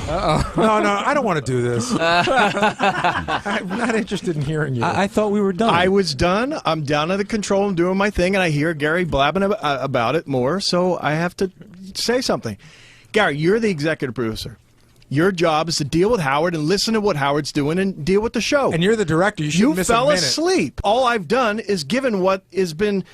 No, I don't want to do this. I'm not interested in hearing you. I thought we were done. I was done. I'm down under control. I'm doing my thing, and I hear Gary blabbing about it more, so I have to say something. Gary, you're the executive producer. Your job is to deal with Howard and listen to what Howard's doing and deal with the show. And you're the director. You shouldn't miss a minute. You fell asleep. All I've done is given what has been,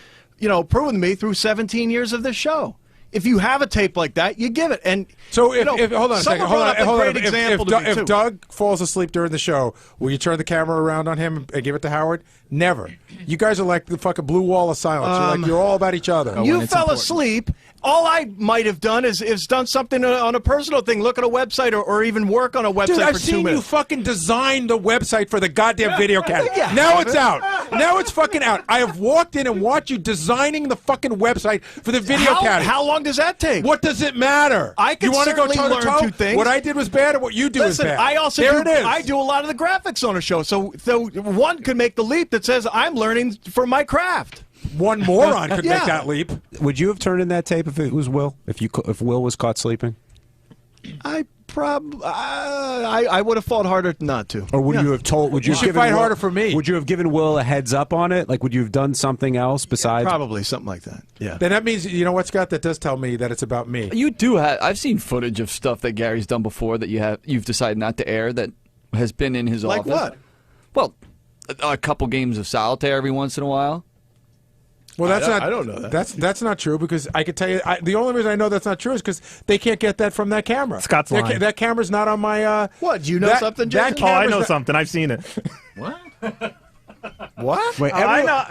proven to me through 17 years of this show. If you have a tape like that, you give it. And so, if hold on a second. Hold on. If Doug Doug falls asleep during the show, will you turn the camera around on him and give it to Howard? Never. You guys are like the fucking blue wall of silence. You're all about each other. You fell asleep. All I might have done is done something on a personal thing, look at a website or even work on a website for 2 minutes. Dude, I've seen you fucking design the website for the goddamn video camera. Now it's out. Now it's fucking out. I have walked in and watched you designing the fucking website for the video camera. How long does that take? What does it matter? I can certainly learn 2 things. What I did was bad, and what you do is bad. I also I do a lot of the graphics on a show, so one could make the leap that says I'm learning for my craft. One moron could make that leap. Would you have turned in that tape if it was Will? If Will was caught sleeping? I would have fought harder not to. Or would you have told? Would you fight harder for me? Would you have given Will a heads up on it? Like, would you have done something else besides? Probably something like that. Yeah. Then that means, you know what, Scott? That does tell me that it's about me. You do have. I've seen footage of stuff that Gary's done before that you've decided not to air that has been in his office. Like what? Well, a couple games of solitaire every once in a while. Well, I don't know that. That's not true, because I could tell you the only reason I know that's not true is because they can't get that from that camera. Scott's lying. That camera's not on my. What? Do you know something, Jason? Oh, I know something. I've seen it. What? What? Wait, I know.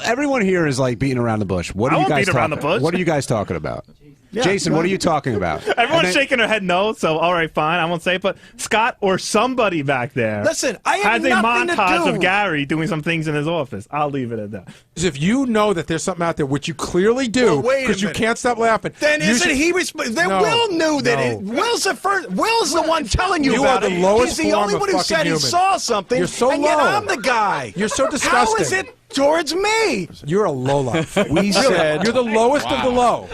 Everyone here is like beating around the bush. What are you guys talking about? What are you guys talking about? Yeah, Jason, what are you talking about? Everyone's shaking their head no, so all right, fine, I won't say it. But Scott or somebody back there Listen, I have has a nothing to montage do. of Gary doing some things in his office. I'll leave it at that. If you know that there's something out there, which you clearly do, because you can't stop laughing. Then isn't he No, Will knew that no. Will's the first. Will's the one telling you about are the it. lowest He's the only form one of who fucking said human. he saw something. You're so and yet low. I'm the guy. You're so How disgusting. is it towards me? You're a lowlife. We said you're the lowest of the low.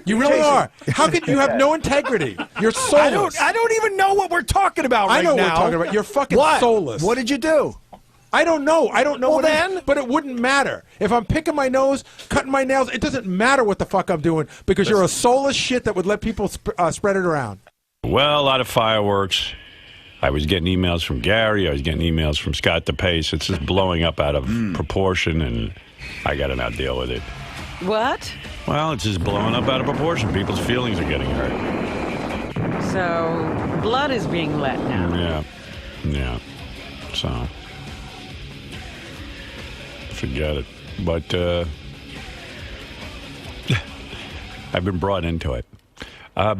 You really Jason. are. How could you have no integrity? You're soulless. I don't even know what we're talking about right now. I know what we're talking about. You're fucking What? soulless. What did you do? I don't know. I don't know Well, what it then? is, but it wouldn't matter. If I'm picking my nose, cutting my nails, it doesn't matter what the fuck I'm doing, because you're a soulless shit that would let people spread it around. Well, a lot of fireworks. I was getting emails from Gary. I was getting emails from Scott Depace. It's just blowing up out of proportion, and I got to now deal with it. What? Well, it's just blowing up out of proportion. People's feelings are getting hurt. So, blood is being let now. Yeah. So, forget it. But I've been brought into it.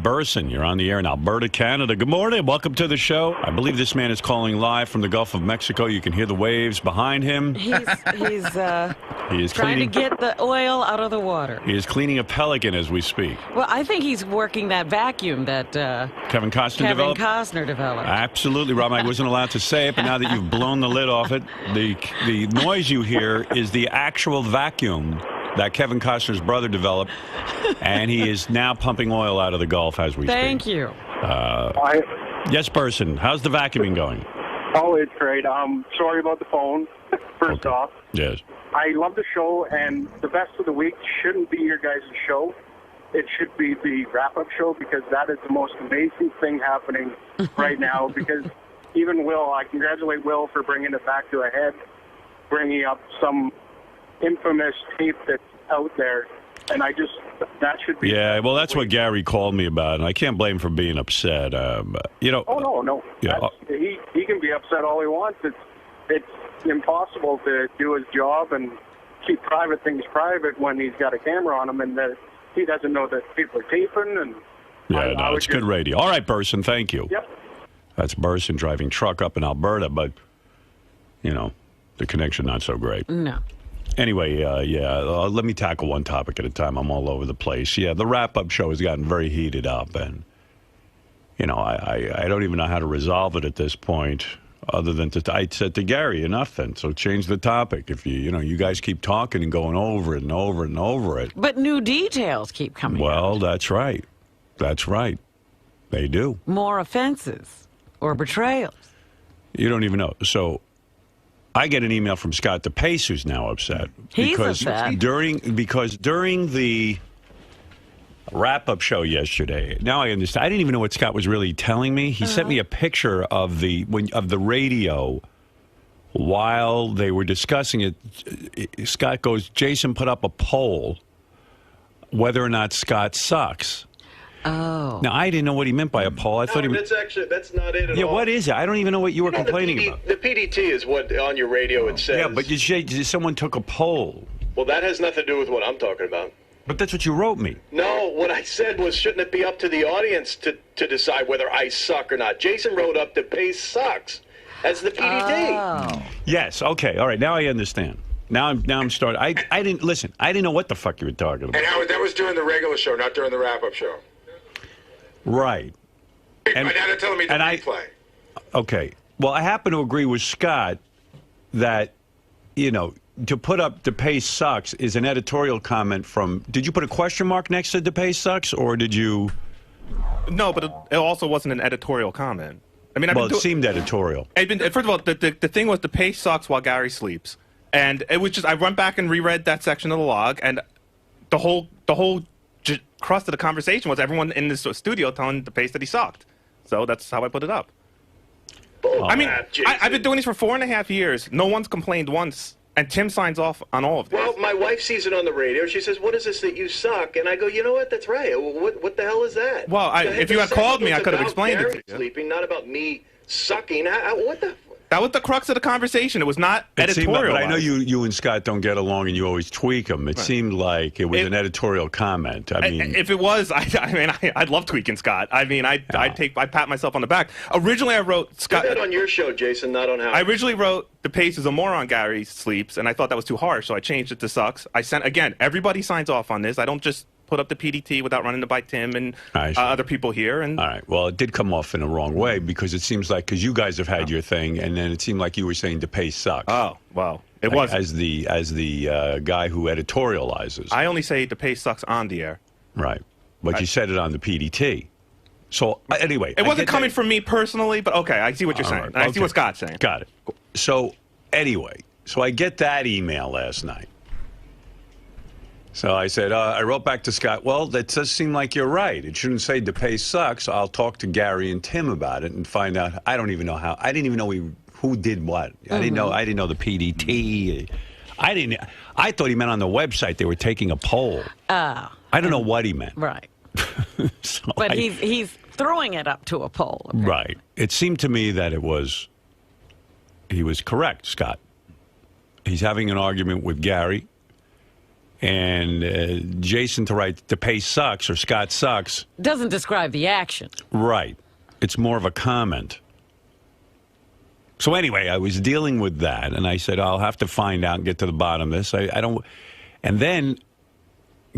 Burson, you're on the air in Alberta, Canada. Good morning. Welcome to the show. I believe this man is calling live from the Gulf of Mexico. You can hear the waves behind him. He is He is trying to cleaning. get the oil out of the water. He is cleaning a pelican as we speak. Well, I think he's working that vacuum that Kevin Costner Kevin developed. Costner developed. Absolutely, Rob. I wasn't allowed to say it, but now that you've blown the lid off it, the noise you hear is the actual vacuum that Kevin Costner's brother developed, and he is now pumping oil out of the Gulf as we speak. Thank you. Yes, Burson. How's the vacuuming going? Oh, it's great. Sorry about the phone, first off. Yes. I love the show, and the best of the week shouldn't be your guys' show. It should be the wrap-up show, because that is the most amazing thing happening right now, because even Will, I congratulate Will for bringing it back to a head, bringing up some infamous tape that's out there, and that should be... Yeah, well, that's what Gary called me about, and I can't blame him for being upset. You know... Oh, no. Yeah. He can be upset all he wants. It's impossible to do his job and keep private things private when he's got a camera on him, and that he doesn't know that people are taping. And it's good radio. All right, Burson, thank you. Yep. That's Burson driving truck up in Alberta, but, the connection not so great. No. Anyway, let me tackle one topic at a time. I'm all over the place. Yeah, the wrap-up show has gotten very heated up, and, I don't even know how to resolve it at this point, other than I said to Gary, enough then, so change the topic. If you guys keep talking and going over it and over and over it. But new details keep coming Well, out. that's right. That's right. They do. More offenses or betrayals. You don't even know. So I get an email from Scott Depace, who's now upset. He's upset. During the wrap-up show yesterday, now I understand. I didn't even know what Scott was really telling me. He sent me a picture of the radio while they were discussing it. Scott goes, Jason put up a poll whether or not Scott sucks. Oh. Now, I didn't know what he meant by a poll. I thought he was... that's not it at all. Yeah, what is it? I don't even know what you were complaining about. The PDT is what on your radio it says. Yeah, but someone took a poll. Well, that has nothing to do with what I'm talking about. But that's what you wrote me. No, what I said was, shouldn't it be up to the audience to decide whether I suck or not? Jason wrote up Depace sucks as the PDT. Oh. Yes, okay, all right, now I understand. Now I'm starting. I didn't listen. I didn't know what the fuck you were talking about. And Howard, that was during the regular show, not during the wrap-up show. Right. And now they're telling me to replay. Okay. Well, I happen to agree with Scott that, to put up Depace sucks is an editorial comment from... Did you put a question mark next to Depace sucks, or did you... No, but it also wasn't an editorial comment. I mean, it seemed editorial. First of all, the thing was Depace sucks while Gary sleeps. And it was just... I went back and reread that section of the log, and the whole crust of the conversation was everyone in the studio telling Depace that he sucked. So that's how I put it up. I mean, I've been doing this for 4.5 years. No one's complained once, and Tim signs off on all of this. Well, my wife sees it on the radio. She says, "What is this that you suck?" And I go, "You know what? That's right. What the hell is that?" Well, if you had called me, I could have explained it to you. Sleeping, not about me sucking. What the? That was the crux of the conversation. It was not editorial. But I know you and Scott don't get along, and you always tweak them. It seemed like it was an editorial comment. I mean, if it was, I'd love tweaking Scott. I mean, I pat myself on the back. Originally, I wrote Scott. Do that on your show, Jason, not on Howard. I originally wrote Depace is a moron. Gary sleeps, and I thought that was too harsh, so I changed it to sucks. I sent again. Everybody signs off on this. I don't just put up the PDT without running it by Tim and other people here. And all right. Well, it did come off in the wrong way because it seems like you guys have had your thing, and then it seemed like you were saying Depace sucks. Oh, well, it was as the guy who editorializes. I only say Depace sucks on the air. Right, but you said it on the PDT. So anyway, it wasn't coming from me personally, but okay, I see what you're saying. Right, I see what Scott's saying. Got it. So anyway, I get that email last night. So I said, I wrote back to Scott, well, that does seem like you're right. It shouldn't say Depace sucks. I'll talk to Gary and Tim about it and find out. I don't even know how. I didn't even know who did what. I didn't know the PDT. I thought he meant on the website they were taking a poll. I don't know what he meant. Right. But he's throwing it up to a poll. Okay? Right. It seemed to me that he was correct, Scott. He's having an argument with Gary. And Jason to write Depace sucks or Scott sucks doesn't describe the action. Right. It's more of a comment. So anyway, I was dealing with that, and I said, I'll have to find out and get to the bottom of this. I don't... And then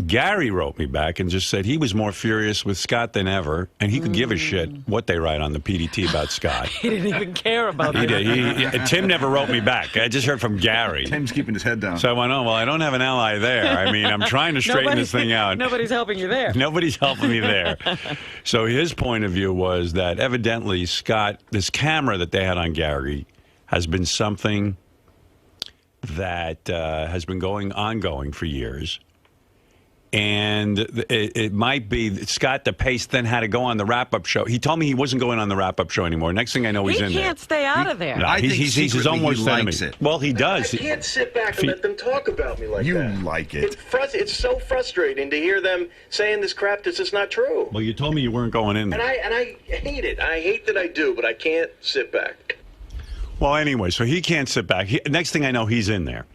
Gary wrote me back and just said he was more furious with Scott than ever, and he could give a shit what they write on the PDT about Scott. He didn't even care about it. He did. Tim never wrote me back. I just heard from Gary. Tim's keeping his head down. So I went, well, I don't have an ally there. I mean, I'm trying to straighten this thing out. Nobody's helping you there. Nobody's helping me there. So his point of view was that evidently Scott, this camera that they had on Gary, has been something that has been ongoing for years. And it might be that Scott Depace then had to go on the wrap-up show. He told me he wasn't going on the wrap-up show anymore. Next thing I know, he's in there. He can't stay out of there. No, he's his own worst enemy. Well, he does. I can't sit back and let them talk about me like that. You like it. It's so frustrating to hear them saying this crap that's just not true. Well, you told me you weren't going in there. And I hate it. I hate that I do, but I can't sit back. Well, anyway, so he can't sit back. Next thing I know, he's in there.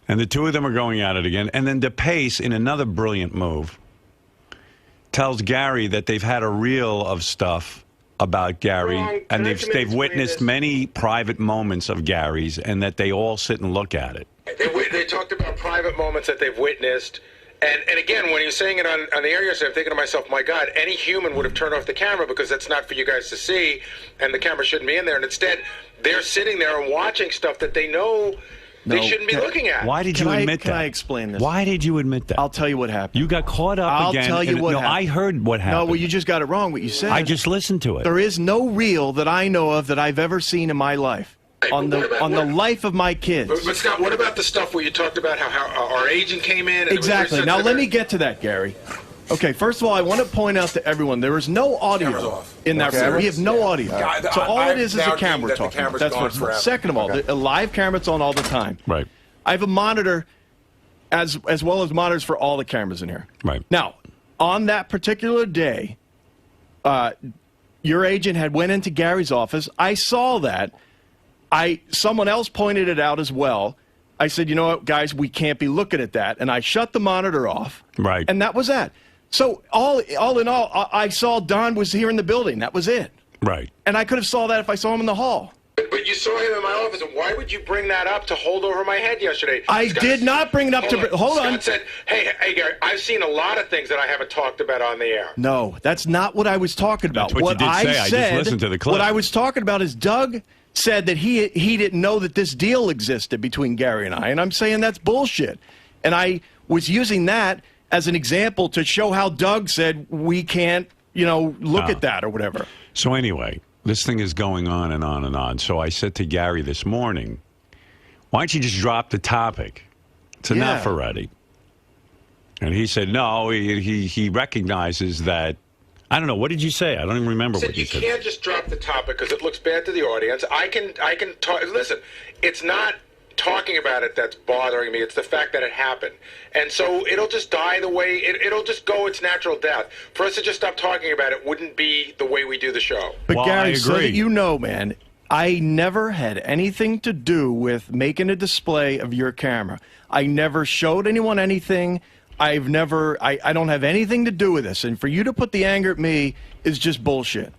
And the two of them are going at it again. And then Depace, in another brilliant move, tells Gary that they've had a reel of stuff about Gary, and they've witnessed many private moments of Gary's, and that they all sit and look at it. They talked about private moments that they've witnessed. And again, when you're saying it on the air yesterday, I'm thinking to myself, my God, any human would have turned off the camera because that's not for you guys to see, and the camera shouldn't be in there. And instead, they're sitting there and watching stuff that they know they shouldn't be looking at. Why did you admit that? Can I explain this? Why did you admit that? I'll tell you what happened. You got caught up I'll again. tell you what happened. I heard what happened. No, well, you just got it wrong what you said. I just listened to it. There is no reel that I know of that I've ever seen in my life. Hey, on the life of my kids. But Scott, what about the stuff where you talked about how our agent came in? And Exactly. Now let me get to that, Gary. Okay, first of all, I want to point out to everyone there is no audio in that room. We have no audio. So all it is a camera talking. That's first of all. Second of all, a live camera's on all the time. Right. I have a monitor as well as monitors for all the cameras in here. Right. Now, on that particular day, your agent had went into Gary's office. I saw that. Someone else pointed it out as well. I said, you know what, guys, we can't be looking at that. And I shut the monitor off. Right. And that was that. So all in all, I saw Don was here in the building. That was it. Right. And I could have saw that if I saw him in the hall. But you saw him in my office, and why would you bring that up to hold over my head yesterday? I did not bring it up to... Hold on. Scott said, hey, Gary, I've seen a lot of things that I haven't talked about on the air. No, that's not what I was talking about. That's what you did say. I just listened to the clip. What I was talking about is Doug said that he didn't know that this deal existed between Gary and I, and I'm saying that's bullshit. And I was using that as an example to show how Doug said we can't, look at that or whatever. So anyway, this thing is going on and on and on. So I said to Gary this morning, why don't you just drop the topic? It's enough already. And he said, no, he recognizes that. I don't know. What did you say? I don't even remember what you said. You can't just drop the topic because it looks bad to the audience. I can talk. Listen, it's not talking about it that's bothering me. It's the fact that it happened. And so it'll just die the way, it'll just go its natural death. For us to just stop talking about it wouldn't be the way we do the show. But well, Gary, so that you know, man, I never had anything to do with making a display of your camera. I never showed anyone anything. I don't have anything to do with this. And for you to put the anger at me is just bullshit.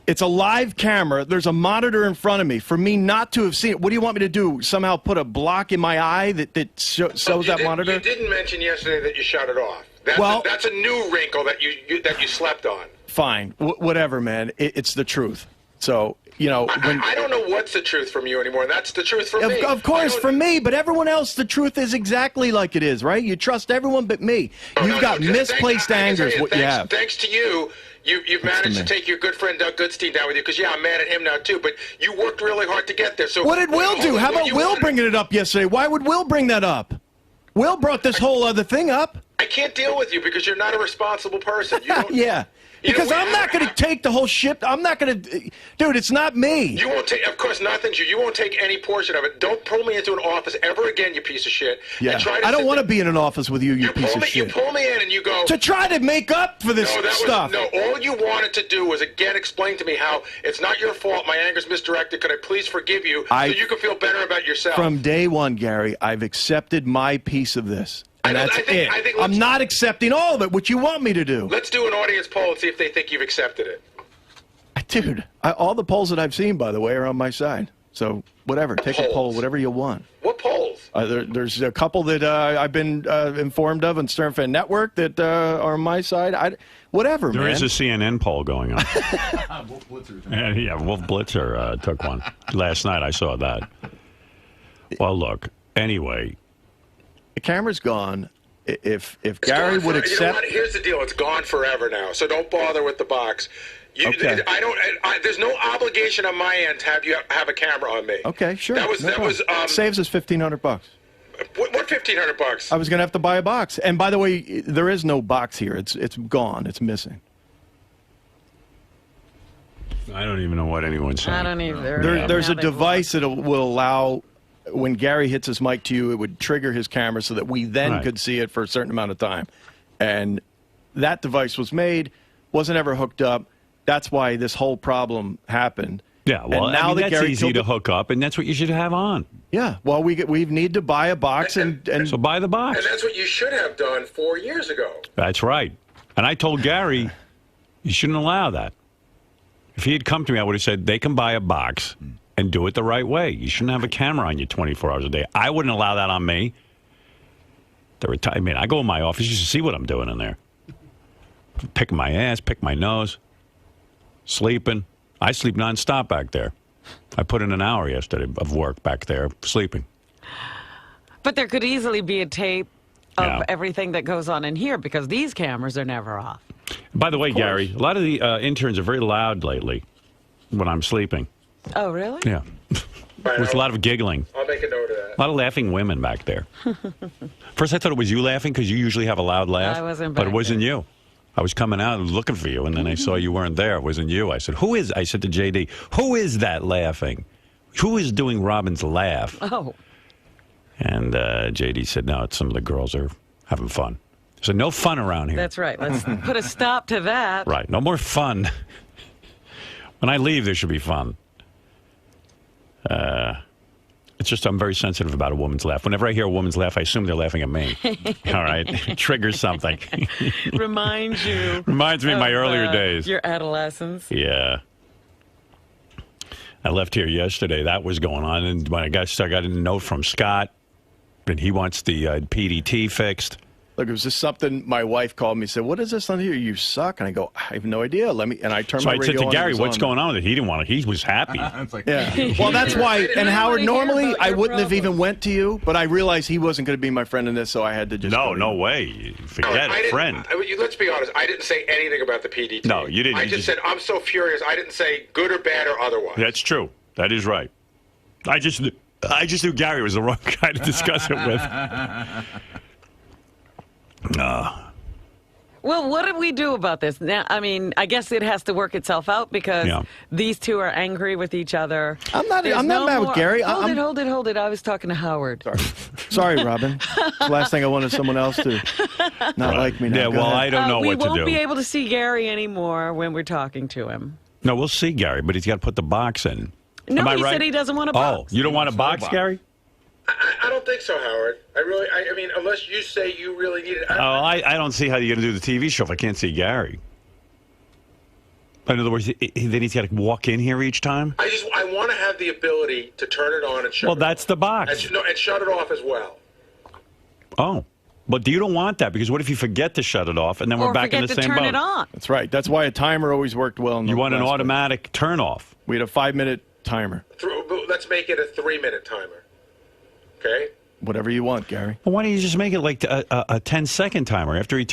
It's a live camera. There's a monitor in front of me. For me not to have seen it, what do you want me to do? Somehow put a block in my eye that shows that monitor? You didn't mention yesterday that you shut it off. That's a new wrinkle that you slept on. Fine. Whatever, man. It's the truth. So, I don't know what's the truth from you anymore. That's the truth for me. Of course, for me, but everyone else, the truth is exactly like it is, right? You trust everyone but me. You've got misplaced anger is what you have. Thanks to you, you've managed to take your good friend Doug Goodstein down with you, because, I'm mad at him now, too, but you worked really hard to get there. So what did Will do? How about Will bringing it up yesterday? Why would Will bring that up? Will brought this whole other thing up. I can't deal with you because you're not a responsible person. You don't, yeah. Because I'm not going to take the whole ship. I'm not going to... Dude, it's not me. You won't take... Of course, nothing's you. You won't take any portion of it. Don't pull me into an office ever again, you piece of shit. Yeah. I don't want to be in an office with you, you piece of shit. You pull me in and you go... To try to make up for this stuff. All you wanted to do was, again, explain to me how it's not your fault. My anger's misdirected. Could I please forgive you so you can feel better about yourself? From day one, Gary, I've accepted my piece of this. And that's it. I'm not accepting all of it, what you want me to do. Let's do an audience poll and see if they think you've accepted it. Dude, all the polls that I've seen, by the way, are on my side. So whatever, take a poll, whatever you want. What polls? There's a couple that I've been informed of on Stern Fan Network that are on my side. Whatever, man. There is a CNN poll going on. Wolf Blitzer. Yeah, Wolf Blitzer took one. Last night I saw that. Well, look, anyway... The camera's gone. If Gary would accept... You know what? Here's the deal. It's gone forever now, so don't bother with the box. Okay. There's no obligation on my end to have you have a camera on me. Okay, sure. That was saves us $1,500. What $1,500? I was going to have to buy a box. And by the way, there is no box here. It's gone. It's missing. I don't even know what anyone's saying. I don't either. There's a device that will allow... When Gary hits his mic to you, it would trigger his camera so that we then could see it for a certain amount of time. And that device was made, wasn't ever hooked up. That's why this whole problem happened. Yeah, well, and now that's easy to hook up, and that's what you should have on. Yeah, well, we need to buy a box, and so buy the box. And that's what you should have done 4 years ago. That's right. And I told Gary, you shouldn't allow that. If he had come to me, I would have said, they can buy a box and do it the right way. You shouldn't have a camera on you 24 hours a day. I wouldn't allow that on me. I go in my office, you should see what I'm doing in there. Picking my ass, pick my nose, sleeping. I sleep nonstop back there. I put in an hour yesterday of work back there, sleeping. But there could easily be a tape of Yeah. everything that goes on in here because these cameras are never off. By the way, Gary, a lot of the interns are very loud lately when I'm sleeping. Oh, really? Yeah. There's a lot of giggling. I'll make a note of that. A lot of laughing women back there. First, I thought it was you laughing because you usually have a loud laugh. I wasn't but back it wasn't there. you. I was coming out looking for you, and then I saw you weren't there. It wasn't you. I said, I said to JD, who is that laughing? Who is doing Robin's laugh? Oh. And JD said, no, it's some of the girls are having fun. So no fun around here. That's right. Let's put a stop to that. Right. No more fun. When I leave, there should be fun. It's just I'm very sensitive about a woman's laugh. Whenever I hear a woman's laugh, I assume they're laughing at me. All right? It triggers something. Reminds you. Reminds me of my earlier days. Your adolescence. Yeah. I left here yesterday. That was going on. And when I got a note from Scott, and he wants the PDT fixed. Look, it was just something my wife called me and said, what is this on here? You suck. And I go, I have no idea. And I turned my radio on. So I said to Gary, and it was what's on. going on with it? He didn't want it. He was happy. Yeah. Well, that's why. And Howard, normally I wouldn't have even went to you, but I realized he wasn't going to be my friend in this, so I had to just No way. Forget it, friend. Let's be honest. I didn't say anything about the PDT. No, you didn't. I just said, I'm so furious. I didn't say good or bad or otherwise. That's true. That is right. I just knew Gary was the wrong guy to discuss it with. Well, what do we do about this? Now, I mean, I guess it has to work itself out because these two are angry with each other. I'm not mad with Gary. Hold it. I was talking to Howard. Sorry, Robin. It's the last thing I wanted someone else to not like me now. Yeah, well, I don't know what to do. We won't be able to see Gary anymore when we're talking to him. No, we'll see Gary, but he's got to put the box in. No, Am I he right? said he doesn't want a box. Oh, you don't want a box, Gary? I don't think so, Howard. I mean, unless you say you really need it. I don't see how you're going to do the TV show if I can't see Gary. In other words, then he's got to walk in here each time? I want to have the ability to turn it on and shut it off. Well, that's the box. And shut it off as well. Oh. But you don't want that because what if you forget to shut it off and then we're back in the same boat? Or forget to turn it on. That's right. That's why a timer always worked well. You want an automatic turn off. We had a 5-minute timer. Let's make it a 3-minute timer. Okay? Whatever you want, Gary. Well, why don't you just make it like a 10-second timer after he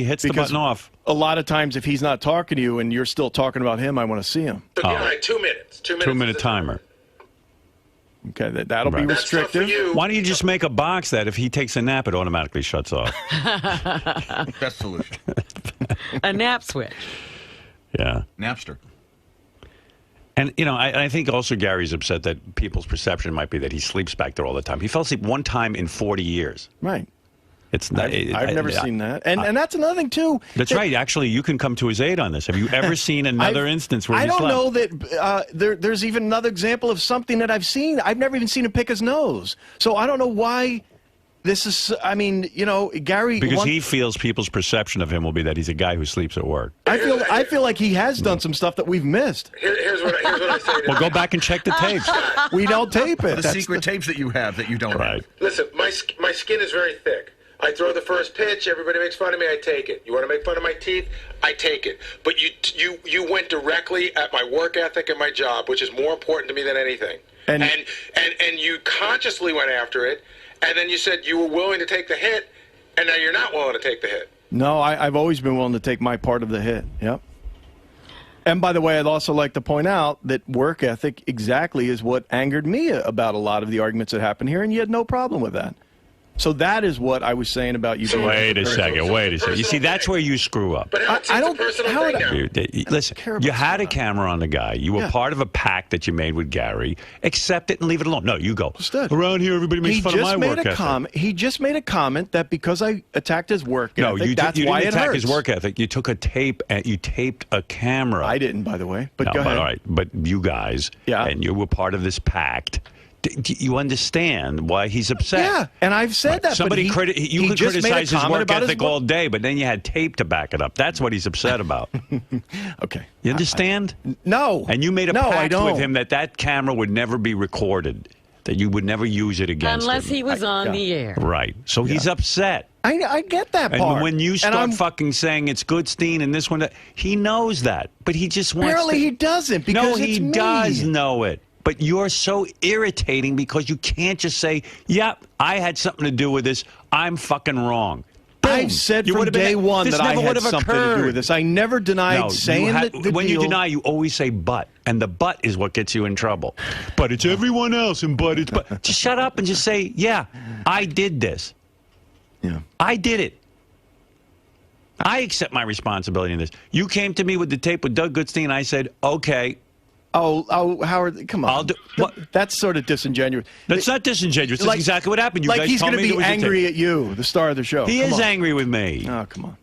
hits the button off? A lot of times if he's not talking to you and you're still talking about him, I want to see him. So, 2 minutes. 2 minutes. 2-minute timer. Okay, that'll be restrictive. Why don't you just make a box that if he takes a nap, it automatically shuts off? Best solution. A nap switch. Yeah. Napster. And, I think also Gary's upset that people's perception might be that he sleeps back there all the time. He fell asleep one time in 40 years. Right. It's not, I've never seen that. And that's another thing, too. That's right. Actually, you can come to his aid on this. Have you ever seen another instance where he slept? I don't know that there's even another example of something that I've seen. I've never even seen him pick his nose. So I don't know why this is, Gary... Because he feels people's perception of him will be that he's a guy who sleeps at work. I feel like he has done some stuff that we've missed. Here's what I say to Well, go back and check the tapes. We don't tape it. The secret tapes that you have that you don't have. Listen, my skin is very thick. I throw the first pitch, everybody makes fun of me, I take it. You want to make fun of my teeth? I take it. But you went directly at my work ethic and my job, which is more important to me than anything. And you consciously went after it, and then you said you were willing to take the hit, and now you're not willing to take the hit. No, I've always been willing to take my part of the hit. Yep. And by the way, I'd also like to point out that work ethic exactly is what angered me about a lot of the arguments that happened here, and you had no problem with that. So that is what I was saying about you. Wait a second. You see, that's where you screw up. But I don't. Listen, you had a camera on the guy. You were part of a pact that you made with Gary. Accept it and leave it alone. No, you go. Around here, everybody makes fun of my work ethic. He just made a comment that because I attacked his work ethic, you didn't attack his work ethic. You took a tape and you taped a camera. I didn't, by the way. But go ahead. All right, but you guys, and you were part of this pact. You understand why he's upset. Yeah, and I've said that. Somebody you could criticize his work ethic all day, but then you had tape to back it up. That's what he's upset about. Okay. You understand? No. And you made a pact with him that camera would never be recorded, that you would never use it against him. Unless he was on the air. Right. So he's upset. I get that part. And when you start fucking saying it's Goodstein and this one, he knows that, but he just wants Apparently to... he doesn't, because he does know it. but you're so irritating because you can't just say, "Yep, I had something to do with this. I'm fucking wrong." I said from day one that I had something to do with this. I never denied saying that the when deal. you deny, you always say "but," and the "but" is what gets you in trouble. But it's everyone else, and but it's but. Just shut up and just say, "Yeah, I did this. Yeah, I did it. I accept my responsibility in this." You came to me with the tape with Doug Goodstein, and I said, "Okay." Oh, Howard, come on. That's sort of disingenuous. That's not disingenuous. That's exactly what happened. You like guys he's told going me to be angry at you, the star of the show. He is angry with me. Oh, come on.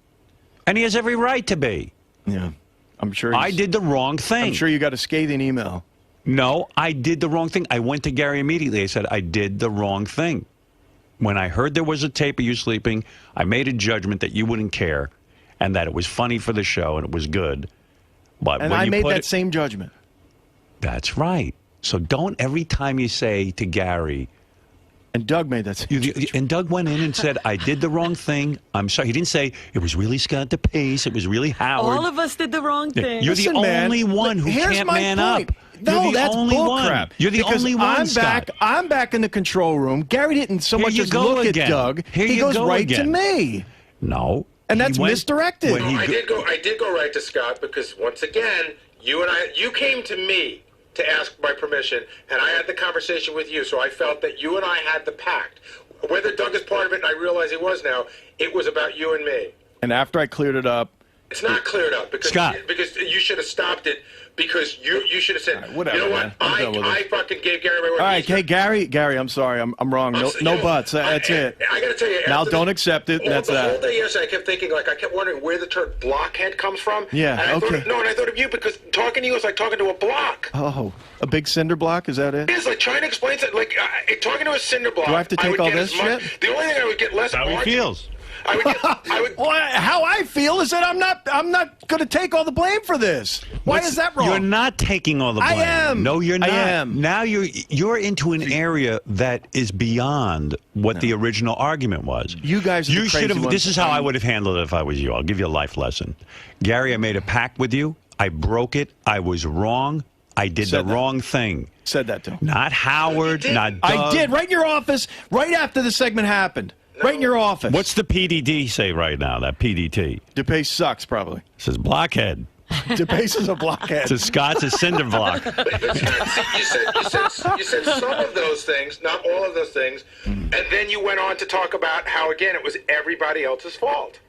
And he has every right to be. Yeah, I'm sure. I did the wrong thing. I'm sure you got a scathing email. No, I did the wrong thing. I went to Gary immediately. I said, I did the wrong thing. When I heard there was a tape of you sleeping, I made a judgment that you wouldn't care and that it was funny for the show and it was good. But and when I you made put that same judgment. That's right. So don't every time you say to Gary. And Doug made that same judgment. And Doug went in and said, I did the wrong thing. I'm sorry. He didn't say, it was really Scott Depace. It was really Howard. All of us did the wrong thing. You're the only one who can't man up. No, that's bullcrap. You're the only one, Scott. I'm back in the control room. Gary didn't so much as look at Doug. He goes right to me. No. And that's misdirected. No, I did go right to Scott because once again, you came to me to ask my permission, and I had the conversation with you, so I felt that you and I had the pact. Whether Doug is part of it, and I realize he was now, it was about you and me. And after I cleared it up, it's not cleared up because you should have stopped it. Because you should have said, right, whatever, you know man. what, I fucking gave Gary my word. All right, hey, Gary, I'm sorry, I'm wrong. No buts. That's it. I got to tell you. Now don't accept it. That's the whole day yesterday, I kept thinking, I kept wondering where the term blockhead comes from. Yeah, and okay. And I thought of you because talking to you is like talking to a block. Oh, a big cinder block? Is that it? It is like trying to explain something. Talking to a cinder block. Do I have to take all this shit? The only thing I would get less. That's how he feels. Well, how I feel is that I'm not going to take all the blame for this. Why is that wrong? You're not taking all the blame. I am. No, you're not. I am. Now you're into an area that is beyond what the original argument was. You guys are the crazy ones. This is how I would have handled it if I was you. I'll give you a life lesson. Gary, I made a pact with you. I broke it. I was wrong. I did the wrong thing. Said that to him. Not Howard, not Doug. I did. Right in your office, right after the segment happened. Right in your office. What's the PDD say right now, that PDT? Depace sucks, probably. It says blockhead. Depace is a blockhead. It says Scott's a cinder block. You said some of those things, not all of those things, and then you went on to talk about how, again, it was everybody else's fault.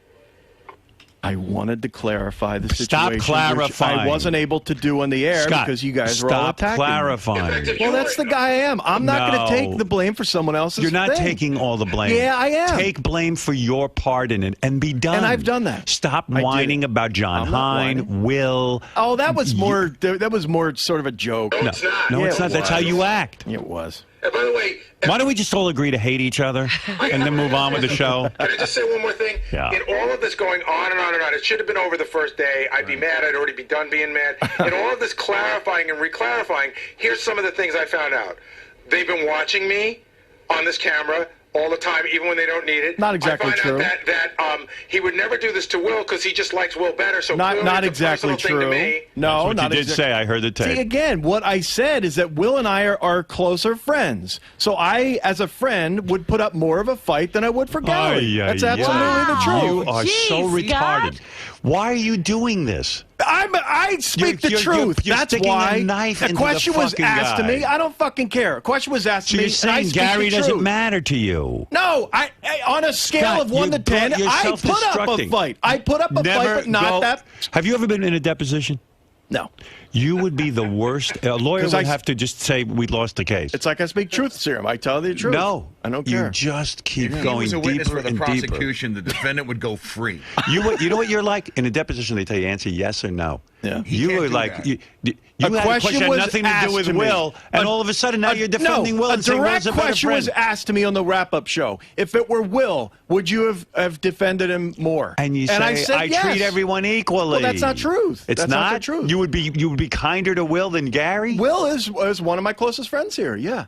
I wanted to clarify the Stop situation, clarifying. which I wasn't able to do on the air Scott, because you guys were all attacking clarifying. me. Well, that's the guy I am. I'm not going to take the blame for someone else's You're not thing. taking all the blame. Yeah, I am. Take blame for your part in it and be done. And I've done that. Stop whining about John Hine, Will. Oh, that was more sort of a joke. No, it's not. No, Yeah, it's not. That's how you act. It was. And by the way, why don't we just all agree to hate each other and then move on with the show? Can I just say one more thing? Yeah. In all of this going on and on and on, it should have been over the first day. I'd be mad. I'd already be done being mad. In all of this clarifying and reclarifying, here's some of the things I found out. They've been watching me on this camera all the time, even when they don't need it. Not exactly true. I find out that he would never do this to Will because he just likes Will better. So not exactly true. To me. No, That's what you did say. I heard the tape. See, again, what I said is that Will and I are closer friends. So I, as a friend, would put up more of a fight than I would for Gary. That's absolutely the truth. You are so retarded. Why are you doing this? I speak the truth. That's why. A question was asked to me. I don't fucking care. A question was asked to me. So you're saying Gary doesn't matter to you? No. I on a scale of 1 to 10, I put up a fight. I put up a fight, but not that. Have you ever been in a deposition? No. You would be the worst. A lawyer would have to just say we lost the case. It's like I speak truth serum. I tell the truth. No, I don't care. You just keep if going he was a witness deeper for the and prosecution, the defendant would go free. You know what you're like in a deposition. They tell you answer yes or no. Yeah. You were like you had a question was nothing to do with Will, and all of a sudden now you're defending Will and saying Will's a better question friend. was asked to me on the wrap-up show. If it were Will, would you have defended him more? And you say I said I yes. treat everyone equally. Well, that's not truth. It's that's not the truth. You would be kinder to Will than Gary. Will is one of my closest friends here. Yeah.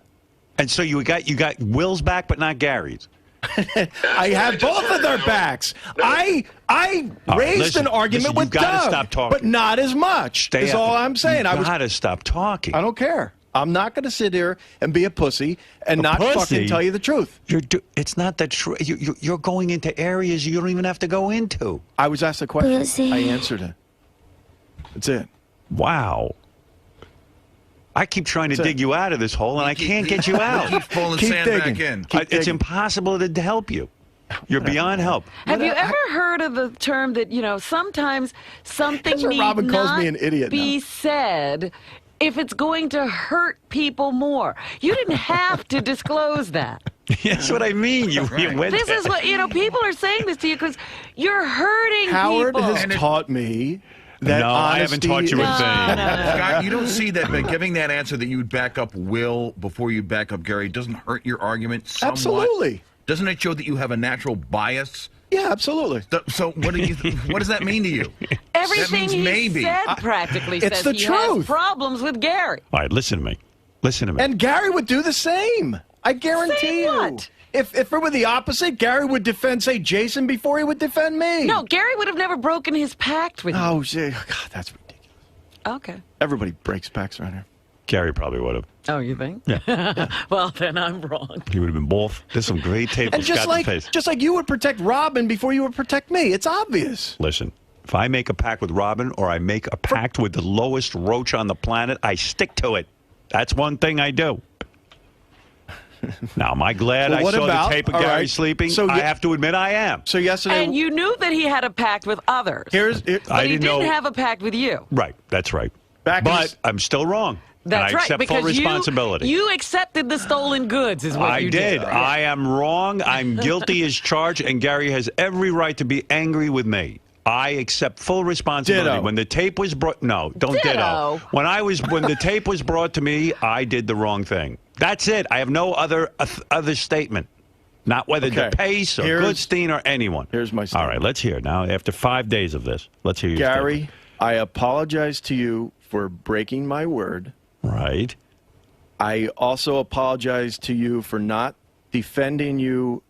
And so you got Will's back, but not Gary's. I have both of their backs. I raised an argument with Doug, but not as much. Is all I'm saying. You got to stop talking. I don't care. I'm not going to sit here and be a pussy and not fucking tell you the truth. It's not that true. You're going into areas you don't even have to go into. I was asked a question. I answered it. That's it. Wow. I keep trying to dig you out of this hole, and I can't get you out. Keep pulling sand back in. It's impossible to help you. You're beyond help. Have you ever heard of the term that, sometimes something need Robin calls not me an idiot be said if it's going to hurt people more? You didn't have to disclose that. That's what I mean. You went This is what, people are saying this to you because you're hurting Howard people. has taught me that no, I haven't taught you a thing. Scott, you don't see that by giving that answer that you would back up Will before you back up Gary doesn't hurt your argument somewhat? Absolutely. Doesn't it show that you have a natural bias? Yeah, absolutely. So what does that mean to you? Everything he maybe. said practically It's says the he truth. has problems with Gary. All right, listen to me. Listen to me. And Gary would do the same. I guarantee you. What? If it were the opposite, Gary would defend, say, Jason before he would defend me. No, Gary would have never broken his pact with you. Oh, shit. God, that's ridiculous. Okay. Everybody breaks pacts around here. Gary probably would have. Oh, you think? Yeah. Well, then I'm wrong. He would have been both. There's some great tape. And just like you would protect Robin before you would protect me. It's obvious. Listen, if I make a pact with Robin or I make a pact with the lowest roach on the planet, I stick to it. That's one thing I do. Now, am I glad I saw the tape of Gary sleeping? So I have to admit I am. So yesterday... And you knew that he had a pact with others. But he didn't have a pact with you. Right, that's right. But I'm still wrong. That's and I right, accept full responsibility. You accepted the stolen goods is what you did. I did. I am wrong. I'm guilty as charged, and Gary has every right to be angry with me. I accept full responsibility. Ditto. When the tape was brought... No, don't ditto. When the tape was brought to me, I did the wrong thing. That's it. I have no other statement. Not whether Depace or Goodstein or anyone. Here's my statement. All right, let's hear. Now, after 5 days of this, let's hear your Gary, statement. I apologize to you for breaking my word. Right. I also apologize to you for not defending you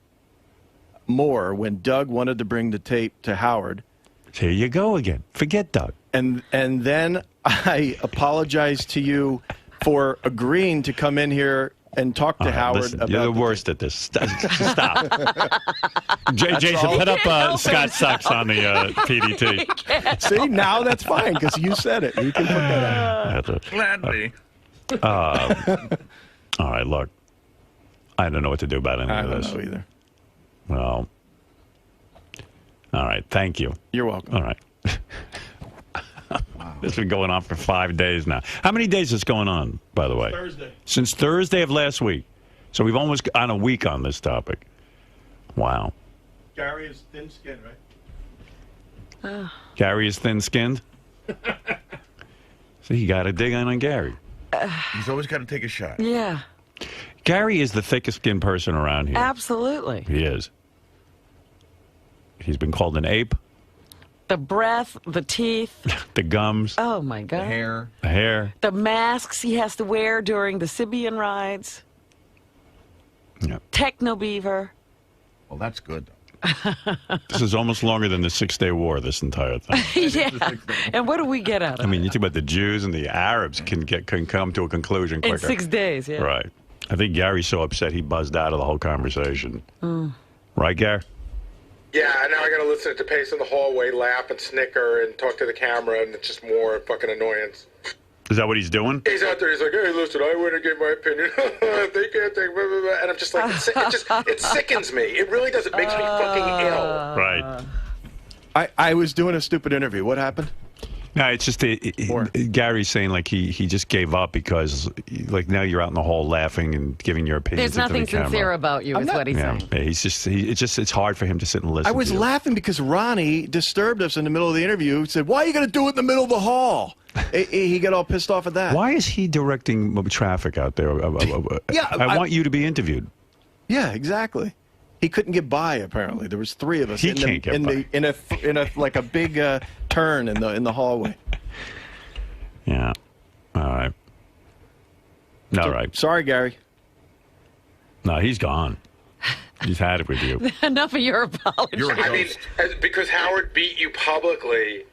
more when Doug wanted to bring the tape to Howard. Here you go again. Forget Doug. And then I apologize to you for agreeing to come in here and talk to Howard about... You're the worst at this. Stop. Jason, put up Scott Sucks on the PDT. See, now that's fine because you said it. You can put that out. Gladly. All right, look. I don't know what to do about any of this. I don't know either. Well, all right. Thank you. You're welcome. All right. This has been going on for 5 days now. How many days is this going on, by the way? Thursday. Since Thursday of last week. So we've almost on a week on this topic. Wow. Gary is thin-skinned, right? Gary is thin-skinned? See, you got to dig on Gary. He's always got to take a shot. Yeah. Gary is the thickest-skinned person around here. Absolutely. He is. He's been called an ape. The breath, the teeth. The gums. Oh, my God. The hair. The masks he has to wear during the Sibian rides. Yeah. Techno beaver. Well, that's good. This is almost longer than the 6-Day War, this entire thing. Yeah. And what do we get out of it? I mean, you think about the Jews and the Arabs can come to a conclusion quicker. In 6 days, yeah. Right. I think Gary's so upset he buzzed out of the whole conversation. Right, Gary? Yeah, and now I got to listen to Depace in the hallway, laugh and snicker and talk to the camera, and it's just more fucking annoyance. Is that what he's doing? He's out there. He's like, "Hey, listen, I want to give my opinion. They can't think." Blah, blah, blah. And I'm just like, it sickens me. It really does. It makes me fucking ill. Right. I was doing a stupid interview. What happened? No, it's just Gary's saying like he just gave up because like now you're out in the hall laughing and giving your opinions. There's nothing sincere about you, is what he's saying. Yeah, it's hard for him to sit and listen. I was laughing because Ronnie disturbed us in the middle of the interview. He said, "Why are you going to do it in the middle of the hall?" He got all pissed off at that. Why is he directing traffic out there? I want you to be interviewed. Yeah, exactly. He couldn't get by. Apparently, there was 3 of us. He can't get by. In a like a big turn in the hallway. Yeah. All right. All right. Sorry, Gary. No, he's gone. He's had it with you. Enough of your apology. I mean, because Howard beat you publicly,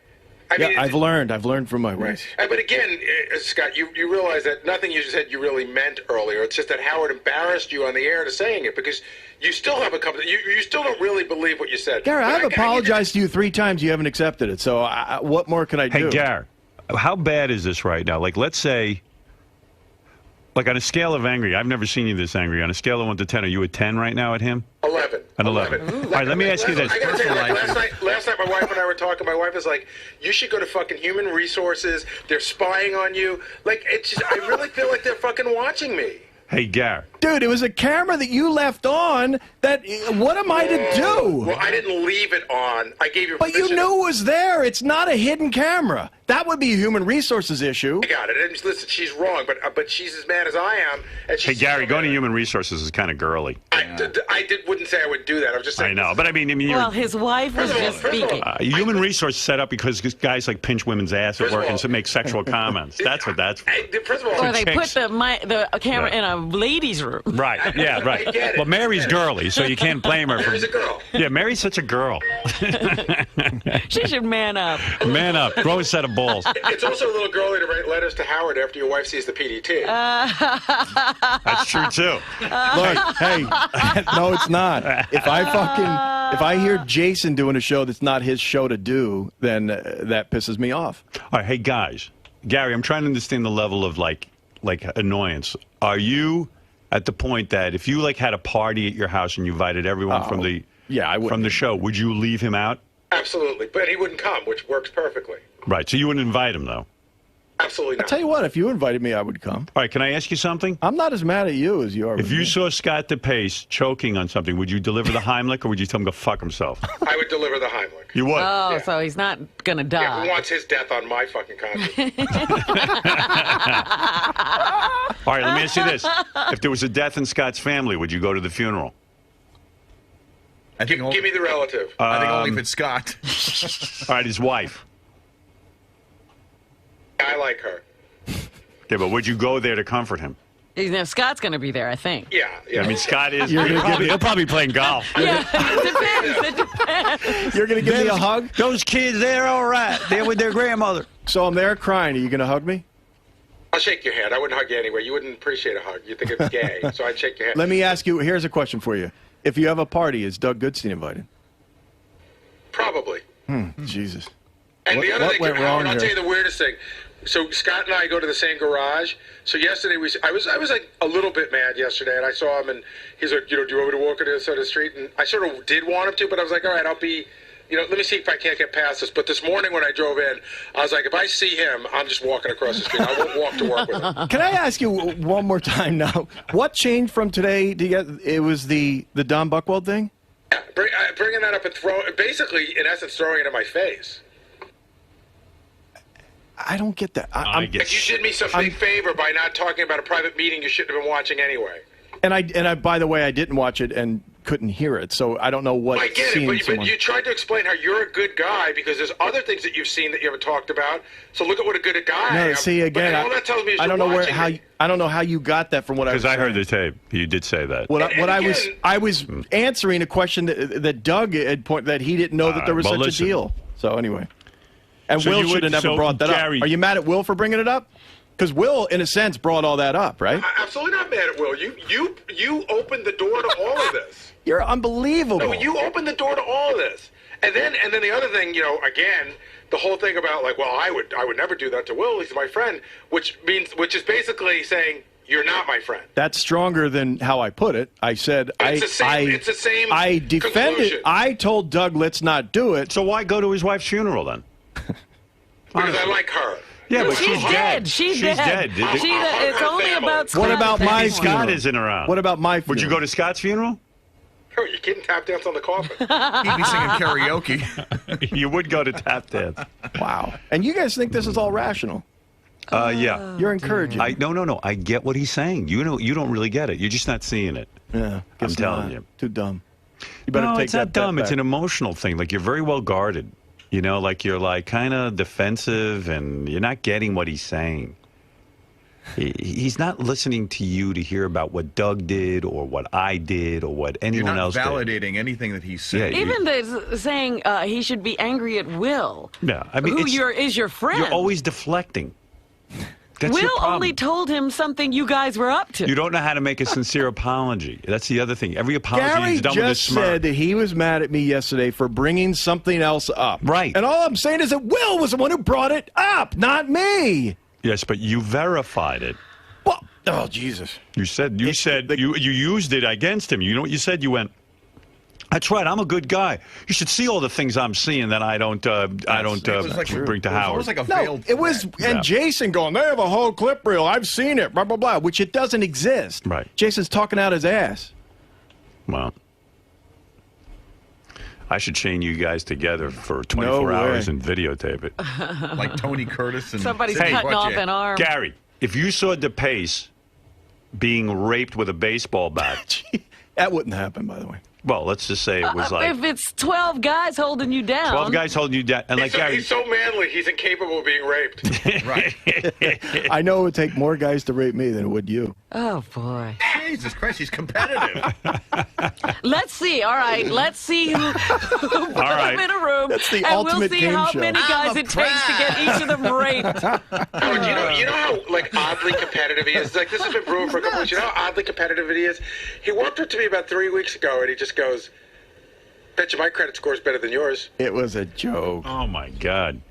I've learned from my ways. Right. But again, Scott, you realize that nothing you said you really meant earlier. It's just that Howard embarrassed you on the air to saying it because you still have a couple. You still don't really believe what you said. Gary, I've apologized to you 3 times. You haven't accepted it. So what more can I do? Hey, Gary, how bad is this right now? Like, let's say, like on a scale of angry, I've never seen you this angry. On a scale of 1 to 10, are you a 10 right now at him? 11. An 11. All right, let me ask you this. I gotta tell you, last night my wife and I were talking. My wife is like, "You should go to fucking Human Resources. They're spying on you." Like, it's just, I really feel like they're fucking watching me. Hey, Gary. Dude, it was a camera that you left on. What am I to do? Well, I didn't leave it on. I gave you permission. But you knew it was there. It's not a hidden camera. That would be a Human Resources issue. I got it. And listen, she's wrong, but she's as mad as I am. And Hey, Gary, going to Human Resources is kind of girly. Wouldn't say I would do that. I was just saying. I know, but I mean, well, his wife was just speaking. Human Resources set up because guys like pinch women's ass at work and so make sexual comments. That's what that's for. First of all, or they put the camera in a ladies' room. Right, yeah, right. Well, Mary's girly, so you can't blame her. Mary's a girl. Yeah, Mary's such a girl. She should man up. Man up. Grow a set of balls. It's also a little girly to write letters to Howard after your wife sees the PDT. That's true, too. Look, hey, no, it's not. If I hear Jason doing a show that's not his show to do, then that pisses me off. All right, hey, guys. Gary, I'm trying to understand the level of, like annoyance. Are you at the point that if you, had a party at your house and you invited everyone from the show, would you leave him out? Absolutely, but he wouldn't come, which works perfectly. Right, so you wouldn't invite him, though? Absolutely not. I'll tell you what, if you invited me, I would come. All right, can I ask you something? I'm not as mad at you as you are. If you saw Scott Depace choking on something, would you deliver the Heimlich or would you tell him to go fuck himself? I would deliver the Heimlich. You would? Oh, yeah. So he's not going to die. Yeah, who wants his death on my fucking conscience? All right, let me ask you this. If there was a death in Scott's family, would you go to the funeral? Give me the relative. I think only if it's Scott. All right, his wife. I like her. Okay, but would you go there to comfort him? Scott's going to be there, I think. Yeah. I mean, Scott is. He'll probably be playing golf. Yeah, it depends. You're going to give me a hug? Those kids, they're all right. They're with their grandmother. So I'm there crying. Are you going to hug me? I'll shake your hand. I wouldn't hug you anyway. You wouldn't appreciate a hug. You'd think it's gay. So I'd shake your hand. Let me ask you. Here's a question for you. If you have a party, is Doug Goodstein invited? Probably. Jesus. And the other thing, went wrong I'll tell you the weirdest thing. So Scott and I go to the same garage. So yesterday I was like a little bit mad yesterday, and I saw him, and he's like, do you want me to walk on the other side of the street? And I sort of did want him to, but I was like, all right, I'll be, let me see if I can't get past this. But this morning when I drove in, I was like, if I see him, I'm just walking across the street. I won't walk to work with him. Can I ask you one more time now? What changed from today to get? It was the Don Buchwald thing? Yeah, bringing that up and basically, in essence, throwing it in my face. I don't get that. Like you did me some big favor by not talking about a private meeting you shouldn't have been watching anyway. And I, by the way, I didn't watch it and couldn't hear it, so I don't know what. I get it, but you tried to explain how you're a good guy because there's other things that you've seen that you haven't talked about. So look at what a good guy I am. No, see again. All that tells me is I don't know me. I don't know how you got that from what I was saying. Because I heard the tape. You did say that. I was answering a question that Doug had pointed that he didn't know that there was such a deal. So anyway. And So Will you should have would- never so brought that Gary- up. Are you mad at Will for bringing it up? Because Will, in a sense, brought all that up, right? I'm absolutely not mad at Will. You opened the door to all of this. You're unbelievable. No, you opened the door to all of this. And then the other thing, again, the whole thing about I would never do that to Will. He's my friend, which is basically saying you're not my friend. That's stronger than how I put it. I said It's the same I defended. conclusion. I told Doug, let's not do it. So why go to his wife's funeral then? Because I like her. Yeah, but she's dead. She's dead. It's only about Scott. What about my funeral? Scott isn't around. What about my funeral? Would you go to Scott's funeral? Oh, you kidding? Tap dance on the coffin. He'd be singing karaoke. You would go to tap dance. Wow. And you guys think this is all rational? Yeah. You're encouraging. No. I get what he's saying. You don't really get it. You're just not seeing it. Yeah. I'm guess telling not. you. Too dumb. You better No, take it's that not dumb. bet It's back. an emotional thing. Like, you're very well guarded. You're kind of defensive, and you're not getting what he's saying. He's not listening to you to hear about what Doug did or what I did or what anyone else did. You're not validating anything that he's saying. Yeah, even saying he should be angry at Will. Yeah, I mean, who is your friend. You're always deflecting. That's Will your problem. only told him something you guys were up to. You don't know how to make a sincere apology. That's the other thing. Every apology Gary is done with a just smirk. said that he was mad at me yesterday for bringing something else up. Right. And all I'm saying is that Will was the one who brought it up, not me. Yes, but you verified it. Well, oh, Jesus. You used it against him. You know what you said? You went, that's right, I'm a good guy. You should see all the things I'm seeing that I don't bring to Howard. It was like a veiled it was, and Jason going, they have a whole clip reel. I've seen it, blah, blah, blah, which it doesn't exist. Right. Jason's talking out his ass. Well, I should chain you guys together for 24 hours and videotape it. Like Tony Curtis and somebody's cutting off an arm. Gary, if you saw Depace being raped with a baseball bat. That wouldn't happen, by the way. Well, let's just say it was like... If it's 12 guys holding you down. 12 guys holding you down. And He's so manly, he's incapable of being raped. Right. I know it would take more guys to rape me than it would you. Oh, boy. Jesus Christ, he's competitive. Let's see. All right. Let's see who put them in a room. That's the and ultimate we'll see game how show. many guys it takes to get each of them raped. You know how oddly competitive he is? Like, this has been brewing for a couple weeks. You know how oddly competitive he is? He walked up to me about 3 weeks ago, and he just goes, bet you my credit score is better than yours. It was a joke. Oh, my God.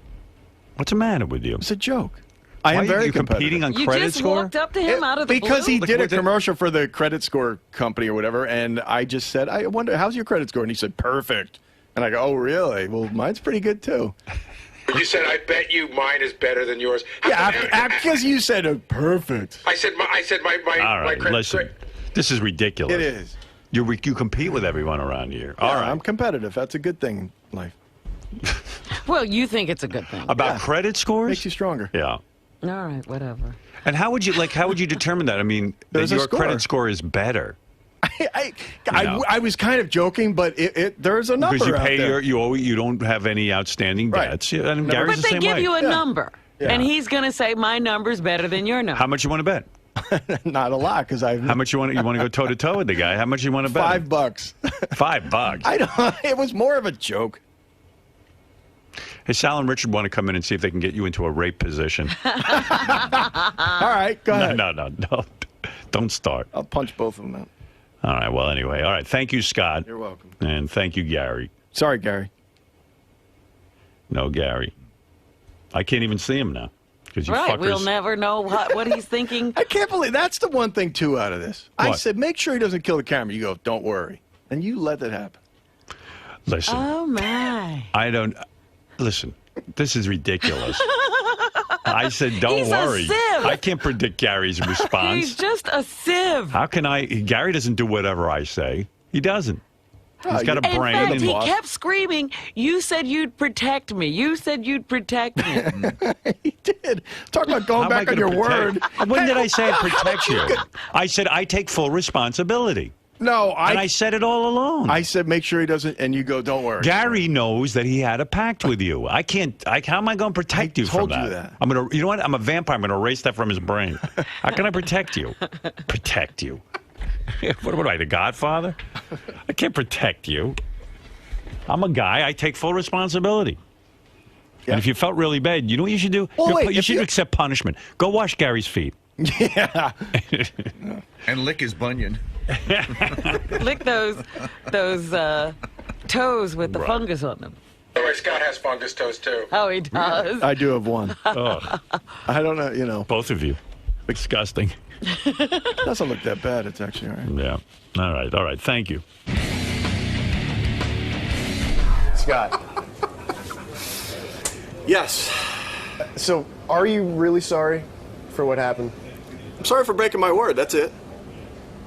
What's the matter with you? It's a joke. I am very competing on You credit just score? walked up to him out of the because blue? he did a commercial for the credit score company or whatever, and I just said, I wonder, how's your credit score? And he said, perfect. And I go, oh, really? Well, mine's pretty good, too. You said, I bet you mine is better than yours. Because you said perfect. I said my All right, credit listen. This is ridiculous. It is. You compete with everyone around here. Yeah, All right. I'm competitive. That's a good thing in life. Well, you think it's a good thing. About credit scores? Makes you stronger. Yeah. All right, whatever. And how would you determine that? I mean, that your credit score is better. I was kind of joking, but there's a number because you out pay there. you don't have any outstanding debts. Yeah, and Gary's But the they same give way. you a number, Yeah. and he's going to say my number's better than your number. How much you want to bet? Not a lot, because I. How much you want to go toe to toe with the guy? How much you want to bet? $5. $5. I don't. It was more of a joke. Hey, Sal and Richard want to come in and see if they can get you into a rape position. All right, go ahead. No. Don't start. I'll punch both of them out. All right. Well, anyway. All right. Thank you, Scott. You're welcome. And thank you, Gary. Sorry, Gary. No, Gary. I can't even see him now. You Right, fuckers. we'll never know what he's thinking. I can't believe that's the one thing, too, out of this. I What? said, make sure he doesn't kill the camera. You go, don't worry. And you let that happen. Listen. Oh, my. I don't. Listen. This is ridiculous. I said, don't He's a worry. sieve. I can't predict Gary's response. He's just a sieve. How can I? Gary doesn't do whatever I say. He doesn't. He's got a brain. In fact, he kept screaming, you said you'd protect me. You said you'd protect me. He did. Talk about going back on your word. When did I say I'd protect you? I said I take full responsibility. No, and I said it all along. I said make sure he doesn't, and you go, don't worry. Gary knows that he had a pact with you. I can't. How am I going to protect you from that? told you that. I'm gonna. You know what? I'm a vampire. I'm going to erase that from his brain. How can I protect you? Protect you? What am I, the Godfather? I can't protect you. I'm a guy. I take full responsibility. Yeah. And if you felt really bad, you know what you should do? You should accept punishment. Go wash Gary's feet. Yeah. And lick his bunion. Lick those toes with the fungus on them. By the way, Scott has fungus toes, too. Oh, he does. I do have one. Oh. I don't know, you know. Both of you. Disgusting. Doesn't look that bad. It's actually all right. Yeah. All right. Thank you. Scott. Yes. So, are you really sorry for what happened? I'm sorry for breaking my word. That's it.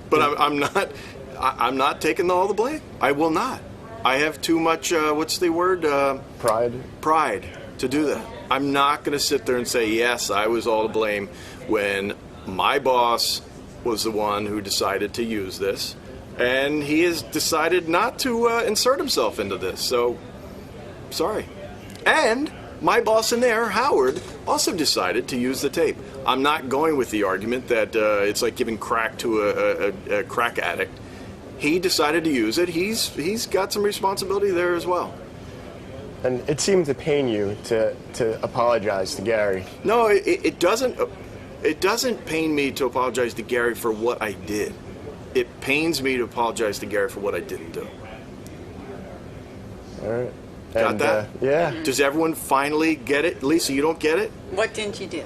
But I'm not. I'm not taking all the blame. I will not. I have too much. What's the word? Pride. Pride to do that. I'm not going to sit there and say yes, I was all to blame when my boss was the one who decided to use this, and he has decided not to insert himself into this. So, sorry. And my boss in there, Howard, also decided to use the tape. I'm not going with the argument that it's like giving crack to a crack addict. He decided to use it. He's got some responsibility there as well. And it seemed to pain you to apologize to Gary. No, it doesn't. It doesn't pain me to apologize to Gary for what I did. It pains me to apologize to Gary for what I didn't do. All right. Got that? Yeah. Does everyone finally get it? Lisa, you don't get it? What didn't you do?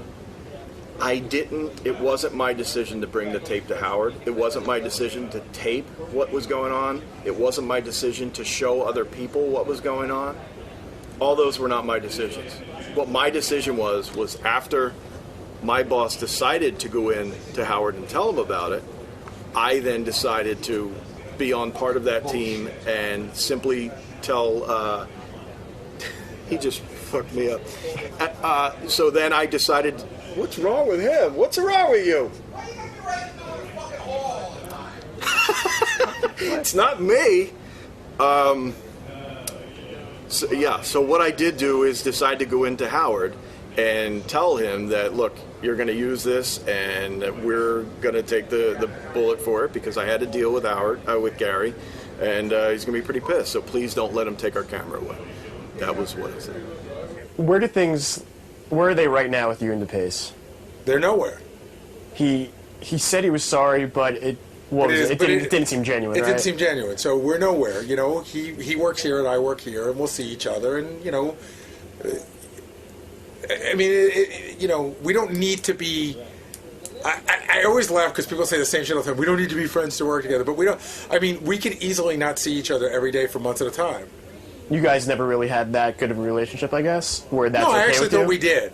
I didn't. It wasn't my decision to bring the tape to Howard. It wasn't my decision to tape what was going on. It wasn't my decision to show other people what was going on. All those were not my decisions. What my decision was after my boss decided to go in to Howard and tell him about it, I then decided to be on part of that team and simply tell, he just fucked me up. So then I decided, what's wrong with him? What's wrong with you? It's not me. So what I did do is decide to go into Howard and tell him that, look, you're going to use this and that we're going to take the bullet for it because I had to deal with with Gary, and he's going to be pretty pissed. So please don't let him take our camera away. That was what I said. Where are they right now with you and Depace? They're nowhere. He said he was sorry, but it didn't seem genuine. It right? didn't seem genuine. So we're nowhere. You know, he works here and I work here, and we'll see each other. And you know, I mean, you know, we don't need to be. I always laugh because people say the same shit all the time. We don't need to be friends to work together, but we don't. I mean, we can easily not see each other every day for months at a time. You guys never really had that good of a relationship, I guess, where that's okay I actually with thought you? we did.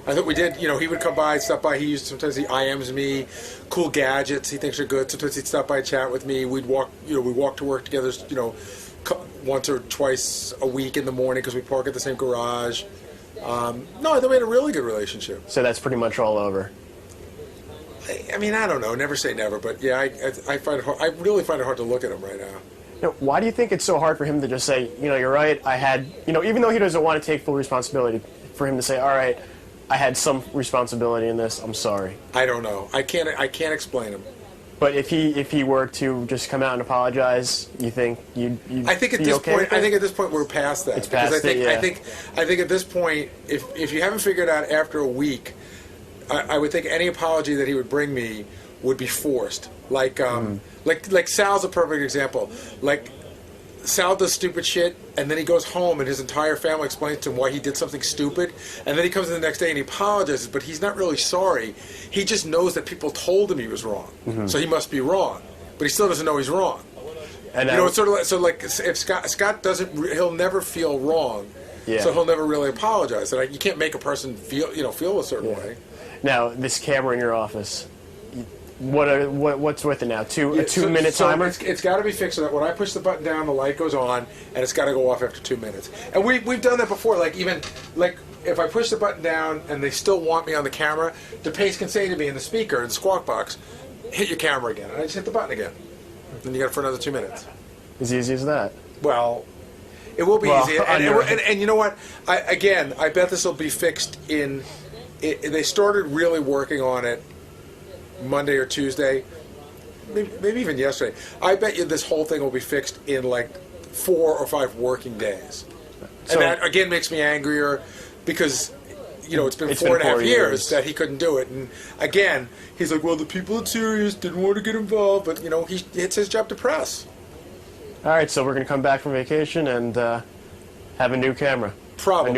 I thought we did. You know, he would come by, stop by. Sometimes he IMs me, cool gadgets he thinks are good. Sometimes he'd stop by and chat with me. We'd walk. You know, we walk to work together. You know, once or twice a week in the morning because we park at the same garage. No, I thought we had a really good relationship. So that's pretty much all over. I mean, I don't know. Never say never, but yeah, I find it hard. I really find it hard to look at him right now. Now, why do you think it's so hard for him to just say, you know, you're right, I had, you know, even though he doesn't want to take full responsibility, for him to say, all right, I had some responsibility in this, I'm sorry. I don't know. I can't explain him. But if he were to just come out and apologize, you think you'd I think at be this okay point, with it? I think at this point we're past that. It's past I think, it, yeah. I think at this point, if you haven't figured out after a week, I would think any apology that he would bring me would be forced. Like Sal's a perfect example. Like, Sal does stupid shit, and then he goes home, and his entire family explains to him why he did something stupid, and then he comes in the next day and he apologizes, but he's not really sorry. He just knows that people told him he was wrong, so he must be wrong, but he still doesn't know he's wrong. And you know, it's sort of like if Scott doesn't, he'll never feel wrong, so he'll never really apologize. And you can't make a person feel a certain way. Now, this camera in your office. What's with it now? A 2-minute timer? It's got to be fixed so that when I push the button down, the light goes on, and it's got to go off after 2 minutes. And we've done that before. Like if I push the button down and they still want me on the camera, Depace can say to me in the speaker in the squawk box, "Hit your camera again," and I just hit the button again. Then you got it for another 2 minutes. As easy as that. Well, it will be easy. And you know what? I bet this will be fixed in. They started really working on it Monday or Tuesday, maybe even yesterday. I bet you this whole thing will be fixed in like 4 or 5 working days. And that, again, makes me angrier because, you know, it's been 4.5 years that he couldn't do it. And, again, he's like, well, the people at Sirius didn't want to get involved, but, you know, it's his job to press. All right, so we're going to come back from vacation and have a new camera. Probably.